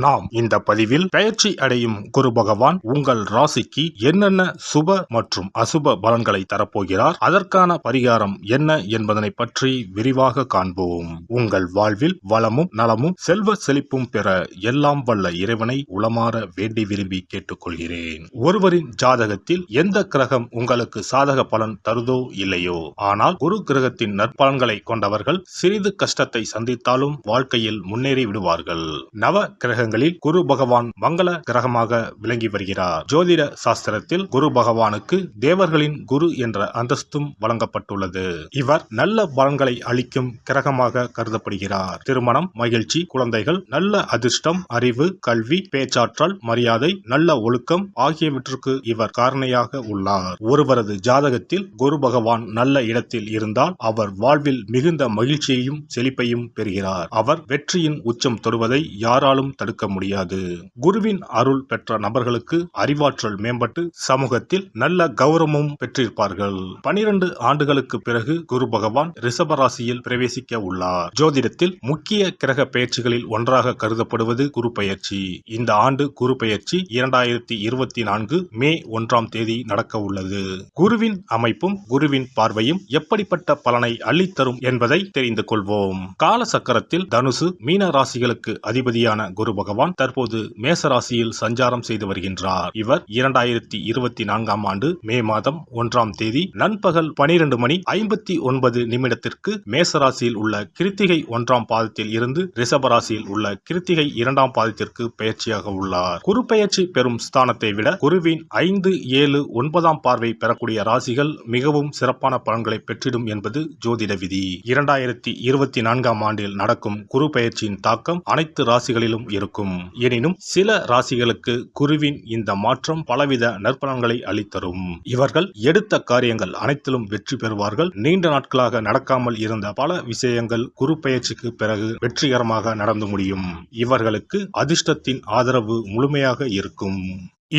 நாம் இந்த பதிவில் பெயர்ச்சி அடையும் குரு பகவான் உங்கள் ராசிக்கு என்னென்ன சுப மற்றும் அசுப பலன்களை தரப்போகிறார், அதற்கான பரிகாரம் என்ன என்பதனை பற்றி விரிவாக காண்போம். உங்கள் வாழ்வில் வளமும் நலமும் செல்வ செழிப்பும் பெற எல்லாம் வல்ல இறைவனை உளமாற வேண்டி விரும்பி கேட்டுக்கொள்கிறேன். ஒருவரின் ஜாதகத்தில் எந்த கிரகம் உங்களுக்கு சாதக பலன் தருதோ இல்லையோ, ஆனால் குரு கிரகத்தின் நற்பலன்களை கொண்டவர்கள் சிறிது கஷ்டத்தை சந்தித்தாலும் வாழ்க்கையில் முன்னேறி விடுவார்கள். நவ கிரகங்களில் குரு பகவான் மங்கள கிரகமாக விளங்கி வருகிறார். ஜோதிட சாஸ்திரத்தில் குரு பகவானுக்கு தேவர்களின் குரு என்ற அந்தஸ்தும் வழங்கப்பட்டுள்ளது. இவர் நல்ல பலன்களை அளிக்கும் கிரகமாக கருதப்படுகிறார். திருமணம், மகிழ்ச்சி, குழந்தைகள், நல்ல அதிர்ஷ்டம், அறிவு, கல்வி, பேச்சாற்றல், மரியாதை, நல்ல ஒழுக்கம் ஆகியவற்றுக்கு இவர் காரணியாக உள்ளார். ஒருவரது ஜாதகத்தில் குரு பகவான் நல்ல இடத்தில் இருந்தால் அவர் வாழ்வில் மிகுந்த மகிழ்ச்சியையும் செழிப்பையும் பெறுகிறார். அவர் வெற்றியின் உச்சம் தொடுவதை யாராலும் தடுக்க முடியாது. குருவின் அருள் பெற்ற நபர்களுக்கு அறிவாற்றல் மேம்பட்டு சமூகத்தில் நல்ல கௌரவமும் பெற்றிருப்பார்கள். 12 ஆண்டுகளுக்கு பிறகு குரு பகவான் ரிஷப ராசியில் பிரவேசிக்க உள்ளார். ஜோதிடத்தில் முக்கிய கிரக பெயர்ச்சிகளில் ஒன்றாக கருதப்படுவது குரு பெயர்ச்சி. இந்த ஆண்டு குரு பெயர்ச்சி 2024 மே 1ஆம் தேதி நடக்க உள்ளது. குருவின் அமைப்பும் குருவின் பார்வையும் எப்படிப்பட்ட பலனை அள்ளித்தரும் என்பதை தெரிந்து கொள்வோம். கால சக்கரத்தில் தனுசு, மீன ராசிகளுக்கு அதிபதியான குரு பகவான் தற்போது மேச ராசியில் சஞ்சாரம் செய்து வருகின்றார். இவர் 2024ஆம் ஆண்டு மே மாதம் 1ஆம் தேதி நண்பகல் 12:59 மேச ராசியில் உள்ள கிருத்திகை 1ஆம் பாதத்தில் இருந்து ரிஷப ராசியில் உள்ள கிருத்திகை 2ஆம் பாதத்திற்கு பெயர்ச்சியாக உள்ளார். குரு பெயர்ச்சி பெறும் ஸ்தானத்தை விட குருவின் 5, 7, 9ஆம் பார்வை பெறக்கூடிய ராசிகள் மிகவும் சிறப்பான பலன்களை பெற்றிடும் என்பது ஜோதிட விதி. 2024ஆம் ஆண்டில் நடக்கும் குரு பெயர்ச்சியின் தாக்கம் அனைத்து ராசிகளிலும் இருக்கும். எனினும் சில ராசிகளுக்கு குருவின் இந்த மாற்றம் பலவித நற்பலன்களை அளித்தரும். இவர்கள் எடுத்த காரியங்கள் அனைத்திலும் வெற்றி பெறுவார்கள். நீண்ட நாட்களாக நடக்காமல் இருந்த பல விஷயங்கள் குரு பெயர்ச்சிக்கு பிறகு வெற்றிகரமாக நடந்து முடியும். இவர்களுக்கு அதிர்ஷ்டத்தின் ஆதரவு முழுமையாக இருக்கும்.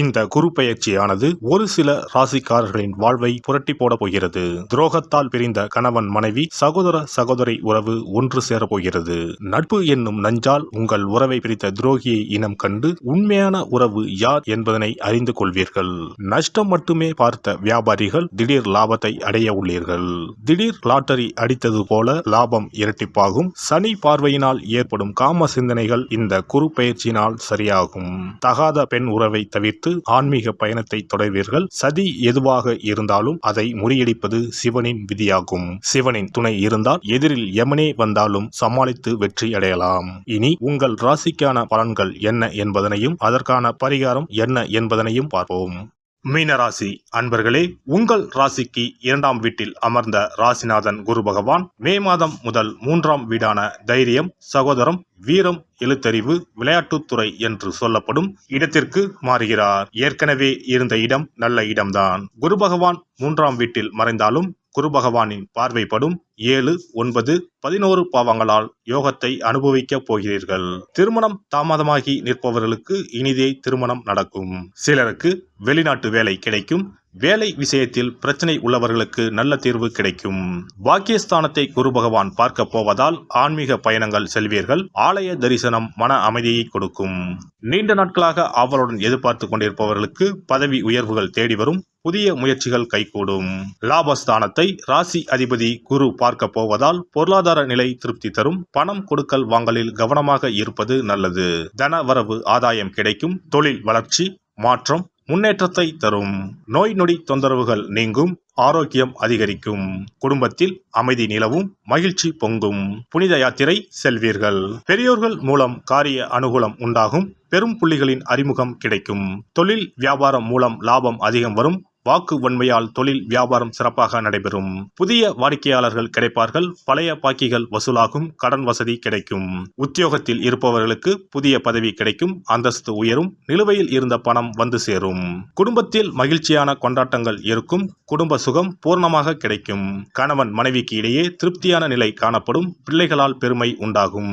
இந்த குரு பெயர்ச்சியானது ஒரு சில ராசிக்காரர்களின் வாழ்வை புரட்டி போட போகிறது. துரோகத்தால் பிரிந்த கணவன் மனைவி, சகோதர சகோதரி உறவு ஒன்று சேர போகிறது. நட்பு என்னும் நஞ்சால் உங்கள் உறவை பிரித்த துரோகியை இனம் கண்டு உண்மையான உறவு யார் என்பதனை அறிந்து கொள்வீர்கள். நஷ்டம் மட்டுமே பார்த்த வியாபாரிகள் திடீர் லாபத்தை அடைய உள்ளீர்கள். திடீர் லாட்டரி அடித்தது போல லாபம் இரட்டிப்பாகும். சனி பார்வையினால் ஏற்படும் காம சிந்தனைகள் இந்த குரு பெயர்ச்சியினால் சரியாகும். தகாத பெண் உறவை தவிர்த்து ஆன்மீக பயணத்தை தொடர்வீர்கள். சதி எதுவாக இருந்தாலும் அதை முறியடிப்பது சிவனின் விதியாகும். சிவனின் துணை இருந்தால் எதிரில் எமனே வந்தாலும் சமாளித்து வெற்றி அடையலாம். இனி உங்கள் ராசிக்கான பலன்கள் என்ன என்பதனையும் அதற்கான பரிகாரம் என்ன என்பதனையும் பார்ப்போம். மீனராசி அன்பர்களே, உங்கள் ராசிக்கு 2ஆம் வீட்டில் அமர்ந்த ராசிநாதன் குரு பகவான் மே மாதம் முதல் 3ஆம் வீடான தைரியம், சகோதரம், வீரம், எழுத்தறிவு, விளையாட்டுத்துறை என்று சொல்லப்படும் இடத்திற்கு மாறுகிறார். ஏற்கனவே இருந்த இடம் நல்ல இடம்தான். குரு பகவான் 3ஆம் வீட்டில் மறைந்தாலும் குரு பகவானின் பார்வைப்படும் 7, 9, 11 பாவங்களால் யோகத்தை அனுபவிக்க போகிறீர்கள். திருமணம் தாமதமாகி நிற்பவர்களுக்கு இனிதே திருமணம் நடக்கும். சிலருக்கு வெளிநாட்டு வேலை கிடைக்கும். வேலை விஷயத்தில் பிரச்சனை உள்ளவர்களுக்கு நல்ல தீர்வு கிடைக்கும். பாக்கியஸ்தானத்தை குரு பகவான் பார்க்க போவதால் ஆன்மீக பயணங்கள் செல்வீர்கள். ஆலய தரிசனம் மன அமைதியை கொடுக்கும். நீண்ட நாட்களாக ஆவலுடன் எதிர்பார்த்து கொண்டிருப்பவர்களுக்கு பதவி உயர்வுகள் தேடி வரும். புதிய முயற்சிகள் கைகூடும். லாபஸ்தானத்தை ராசி அதிபதி குரு பார்க்க போவதால் பொருளாதார நிலை திருப்தி தரும். பணம் கொடுக்கல் வாங்கலில் கவனமாக இருப்பது நல்லது. தன வரவு ஆதாயம் கிடைக்கும். தொழில் வளர்ச்சி, மாற்றம், முன்னேற்றத்தை தரும். நோய் நொடி தொந்தரவுகள் நீங்கும். ஆரோக்கியம் அதிகரிக்கும். குடும்பத்தில் அமைதி நிலவும். மகிழ்ச்சி பொங்கும். புனித யாத்திரை செல்வீர்கள். பெரியோர்கள் மூலம் காரிய அனுகூலம் உண்டாகும். பெரும் புள்ளிகளின் அறிமுகம் கிடைக்கும். தொழில் வியாபாரம் மூலம் லாபம் அதிகம் வரும். வாக்கு வன்மையால் தொழில் வியாபாரம் சிறப்பாக நடைபெறும். புதிய வாடிக்கையாளர்கள் கிடைப்பார்கள். பழைய பாக்கிகள் வசூலாகும். கடன் வசதி கிடைக்கும். உத்தியோகத்தில் இருப்பவர்களுக்கு புதிய பதவி கிடைக்கும். அந்தஸ்து உயரும். நிலுவையில் இருந்த பணம் வந்து சேரும். குடும்பத்தில் மகிழ்ச்சியான கொண்டாட்டங்கள் இருக்கும். குடும்ப சுகம் பூர்ணமாக கிடைக்கும். கணவன் மனைவிக்கு இடையே திருப்தியான நிலை காணப்படும். பிள்ளைகளால் பெருமை உண்டாகும்.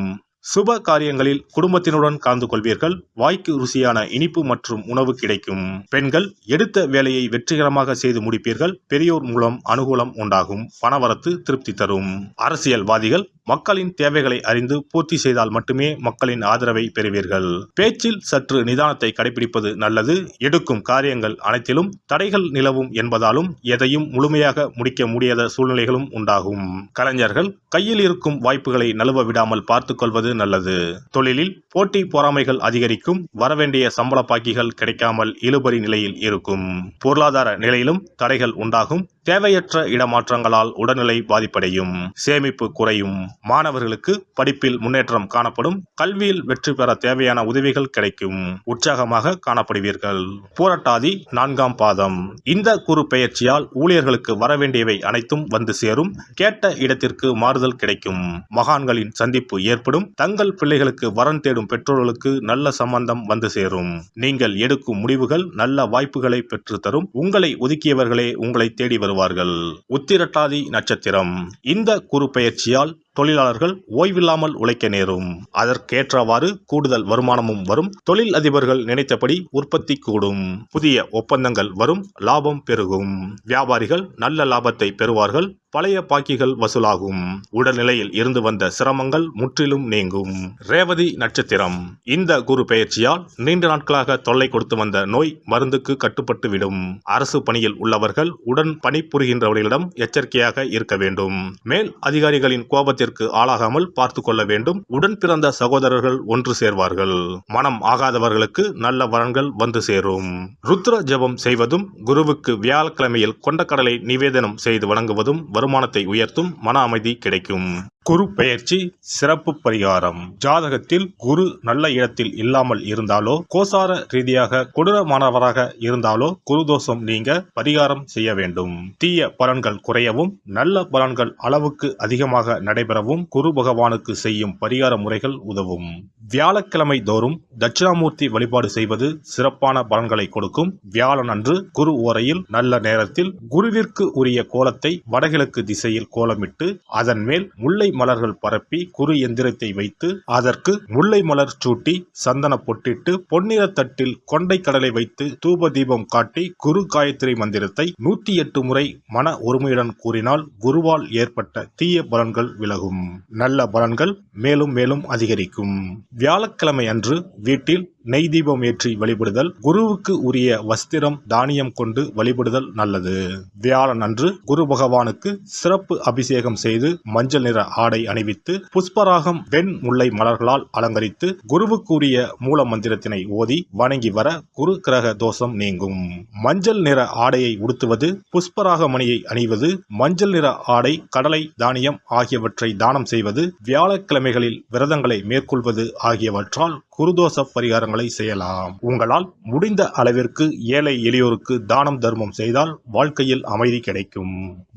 சுப காரியங்களில் குடும்பத்தினுடன் கலந்து கொள்வீர்கள். வாய்க்கு ருசியான இனிப்பு மற்றும் உணவு கிடைக்கும். பெண்கள் எடுத்த வேலையை வெற்றிகரமாக செய்து முடிப்பீர்கள். பெரியோர் மூலம் அனுகூலம் உண்டாகும். பணவரத்து திருப்தி தரும். அரசியல்வாதிகள் மக்களின் தேவைகளை அறிந்து பூர்த்தி செய்தால் மட்டுமே மக்களின் ஆதரவை பெறுவீர்கள். பேச்சில் சற்று நிதானத்தை கடைபிடிப்பது நல்லது. எடுக்கும் காரியங்கள் அனைத்திலும் தடைகள் நிலவும் என்பதாலும் எதையும் முழுமையாக முடிக்க முடியாத சூழ்நிலைகளும் உண்டாகும். கலைஞர்கள் கையில் இருக்கும் வாய்ப்புகளை நழுவ விடாமல் பார்த்துக் கொள்வது நல்லது. தொழிலில் போட்டி பொறாமைகள் அதிகரிக்கும். வரவேண்டிய சம்பள பாக்கிகள் கிடைக்காமல் இழுபறி நிலையில் இருக்கும். பொருளாதார நிலையிலும் தடைகள் உண்டாகும். தேவையற்ற இடமாற்றங்களால் உடல்நிலை பாதிப்படையும். சேமிப்பு குறையும். மாணவர்களுக்கு படிப்பில் முன்னேற்றம் காணப்படும். கல்வியில் வெற்றி பெற தேவையான உதவிகள் கிடைக்கும். உற்சாகமாக காணப்படுவீர்கள். பூரட்டாதி 4ஆம் பாதம். இந்த குரு பெயர்ச்சியால் ஊழியர்களுக்கு வரவேண்டியவை அனைத்தும் வந்து சேரும். கேட்ட இடத்திற்கு மாறுதல் கிடைக்கும். மகான்களின் சந்திப்பு ஏற்படும். தங்கள் பிள்ளைகளுக்கு வரன் தேடும் பெற்றோர்களுக்கு நல்ல சம்பந்தம் வந்து சேரும். நீங்கள் எடுக்கும் முடிவுகள் நல்ல வாய்ப்புகளை பெற்று தரும். உங்களை ஒதுக்கியவர்களே உங்களை தேடி வருவார்கள். உத்திரட்டாதி நட்சத்திரம். இந்த குரு பெயர்ச்சியால் தொழிலாளர்கள் ஓய்வில்லாமல் உழைக்க நேரும். அதற்கேற்றவாறு கூடுதல் வருமானமும் வரும். தொழில் அதிபர்கள் நினைத்தபடி உற்பத்தி கூடும். புதிய ஒப்பந்தங்கள் வரும். லாபம் பெருகும். வியாபாரிகள் நல்ல லாபத்தை பெறுவார்கள். பழைய பாக்கிகள் வசூலாகும். உடல்நிலையில் இருந்து வந்த சிரமங்கள் முற்றிலும் நீங்கும். ரேவதி நட்சத்திரம். இந்த குரு பெயர்ச்சியால் நீண்ட நாட்களாக தொல்லை கொடுத்து வந்த நோய் மருந்துக்கு கட்டுப்பட்டு விடும். அரசு பணியில் உள்ளவர்கள் உடன் பணிபுரிகின்றவர்களிடம் எச்சரிக்கையாக இருக்க வேண்டும். மேல் அதிகாரிகளின் கோபத்திற்கு ஆளாகாமல் பார்த்து கொள்ள வேண்டும். உடன் பிறந்த சகோதரர்கள் ஒன்று சேர்வார்கள். மனம் ஆகாதவர்களுக்கு நல்ல வரன்கள் வந்து சேரும். ருத்ர ஜபம் செய்வதும் குருவுக்கு வியாழக்கிழமையில் கொண்டக்கடலை நிவேதனம் செய்து வணங்குவதும் வருமானத்தை உயர்த்தும். மன அமைதி கிடைக்கும். குரு பெயர்ச்சி சிறப்பு பரிகாரம். ஜாதகத்தில் குரு நல்ல இடத்தில் இல்லாமல் இருந்தாலோ கோசார ரீதியாக கொடூரமானவராக இருந்தாலோ குரு தோஷம் நீங்க பரிகாரம் செய்ய வேண்டும். தீய பலன்கள் குறையவும் நல்ல பலன்கள் அளவுக்கு அதிகமாக நடைபெறவும் குரு பகவானுக்கு செய்யும் பரிகார முறைகள் உதவும். வியாழக்கிழமை தோறும் தட்சிணாமூர்த்தி வழிபாடு செய்வது சிறப்பான பலன்களை கொடுக்கும். வியாழன் அன்று குரு ஓரையில் நல்ல நேரத்தில் குருவிற்கு உரிய கோலத்தை வடகிழக்கு திசையில் கோலமிட்டு அதன் மேல் முல்லை மலர்கள் பரப்பி குரு எந்திரத்தை வைத்து அதற்கு முல்லை மலர் சூட்டி சந்தன பொட்டிட்டு பொன்னிற தட்டில் கொண்டை கடலை வைத்து தூப தீபம் காட்டி குரு காயத்ரி மந்திரத்தை 108 முறை மன ஒருமையுடன் கூறினால் குருவால் ஏற்பட்ட தீய பலன்கள் விலகும். நல்ல பலன்கள் மேலும் மேலும் அதிகரிக்கும். வியாழக்கிழமை அன்று வீட்டில் நெய் தீபம் ஏற்றி வழிபடுதல். குருவுக்கு உரிய வஸ்திரம் தானியம் கொண்டு வழிபடுதல் நல்லது. வியாழன் அன்று குரு பகவானுக்கு சிறப்பு அபிஷேகம் செய்து மஞ்சள் நிற ஆடை அணிவித்து புஷ்பராகம் வெண் முல்லை மலர்களால் அலங்கரித்து குருவுக்குரிய மூல மந்திரத்தினை ஓதி வணங்கி வர குரு கிரக தோஷம் நீங்கும். மஞ்சள் நிற ஆடையை உடுத்துவது, புஷ்பராக மணியை அணிவது, மஞ்சள் நிற ஆடை, கடலை, தானியம் ஆகியவற்றை தானம் செய்வது, வியாழக்கிழமைகளில் விரதங்களை மேற்கொள்வது ஆகியவற்றால் குருதோஷ பரிகாரங்களை செய்யலாம். உங்களால் முடிந்த அளவிற்கு ஏழை எளியோருக்கு தானம் தர்மம் செய்தால் வாழ்க்கையில் அமைதி கிடைக்கும்.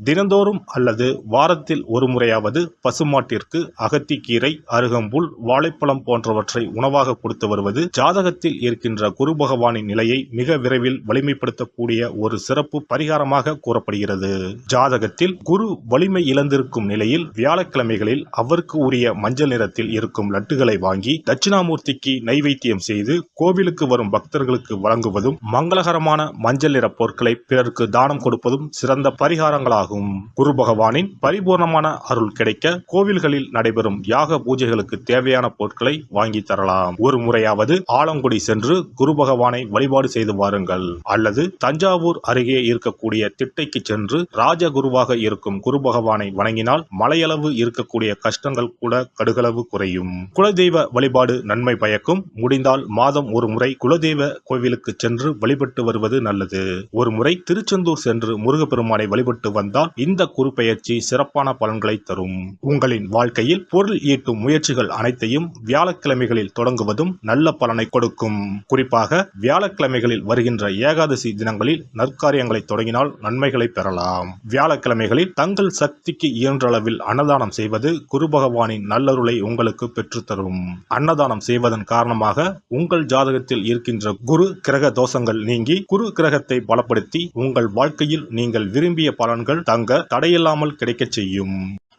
தினந்தோறும் அல்லது வாரத்தில் ஒரு முறையாவது பசுமாட்டிற்கு அகத்திக்கீரை, அருகம்புல், வாழைப்பழம் போன்றவற்றை உணவாக கொடுத்து வருவது ஜாதகத்தில் இருக்கின்ற குரு பகவானின் நிலையை மிக விரைவில் வலிமைப்படுத்தக்கூடிய ஒரு சிறப்பு பரிகாரமாக கூறப்படுகிறது. ஜாதகத்தில் குரு வலிமை இழந்திருக்கும் நிலையில் வியாழக்கிழமைகளில் அவருக்கு உரிய மஞ்சள் நிறத்தில் இருக்கும் லட்டுகளை வாங்கி தட்சிணாமூர்த்திக்கு நைவேத்தியம் செய்து கோவிலுக்கு வரும் பக்தர்களுக்கு வழங்குவதும் மங்களகரமான மஞ்சள் நிற பொருட்களை பிறருக்கு தானம் கொடுப்பதும் சிறந்த பரிகாரங்களாகும். குரு பகவானின் பரிபூர்ணமான அருள் கிடைக்க கோவில்களில் நடைபெறும் யாக பூஜைகளுக்கு தேவையான பொருட்களை வாங்கி தரலாம். ஒரு முறையாவது ஆலங்குடி சென்று குரு பகவானை வழிபாடு செய்து வாருங்கள். அல்லது தஞ்சாவூர் அருகே இருக்கக்கூடிய திட்டைக்கு சென்று ராஜகுருவாக இருக்கும் குரு பகவானை வணங்கினால் மலையளவு இருக்கக்கூடிய கஷ்டங்கள் கூட கடுகளவு குறையும். குலதெய்வ வழிபாடு நன்மை பயக்கும். முடிந்தால் மாதம் ஒரு முறை குலதெய்வ கோவிலுக்கு சென்று வழிபட்டு வருவது நல்லது. ஒரு முறை திருச்செந்தூர் சென்று முருகப்பெருமானை வழிபட்டு வந்தால் இந்த குரு பெயர்ச்சி சிறப்பான பலன்களை தரும். உங்களின் வாழ்க்கையில் பொருள் ஈட்டும் முயற்சிகள் அனைத்தையும் வியாழக்கிழமைகளில் தொடங்குவதும் நல்ல பலனை கொடுக்கும். குறிப்பாக வியாழக்கிழமைகளில் வருகின்ற ஏகாதசி தினங்களில் நற்காரியங்களை தொடங்கினால் நன்மைகளை பெறலாம். வியாழக்கிழமைகளில் தங்கள் சக்திக்கு இயன்ற அளவில் அன்னதானம் செய்வது குரு பகவானின் நல்லருளை உங்களுக்கு பெற்றுத்தரும். அன்னதானம் செய்வதன் காரணமாக உங்கள் ஜாதகத்தில் இருக்கின்ற குரு கிரக தோஷங்கள் நீங்கி குரு கிரகத்தை பலப்படுத்தி உங்கள் வாழ்க்கையில் நீங்கள் விரும்பிய பலன்கள் தங்க தடையில்லாமல் கிடைக்கச் செய்யும்.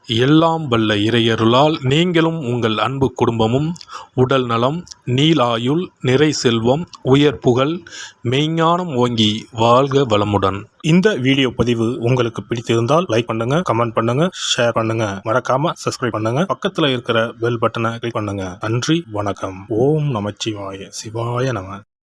எல்லாம் வல்ல இறையருளால் நீங்களும் உங்கள் அன்பு குடும்பமும் உடல் நலம், நீளாயுள், நிறை செல்வம், உயர் புகழ், மெய்ஞானம் ஓங்கி வாழ்க வளமுடன். இந்த வீடியோ பதிவு உங்களுக்கு பிடித்திருந்தால் லைக் பண்ணுங்க, கமெண்ட் பண்ணுங்க, ஷேர் பண்ணுங்க, மறக்காம சப்ஸ்கிரைப் பண்ணுங்க, பக்கத்துல இருக்கிற பெல் பட்டனை கிளிக் பண்ணுங்க. நன்றி, வணக்கம். ஓம் நமச்சிவாய. சிவாய நம.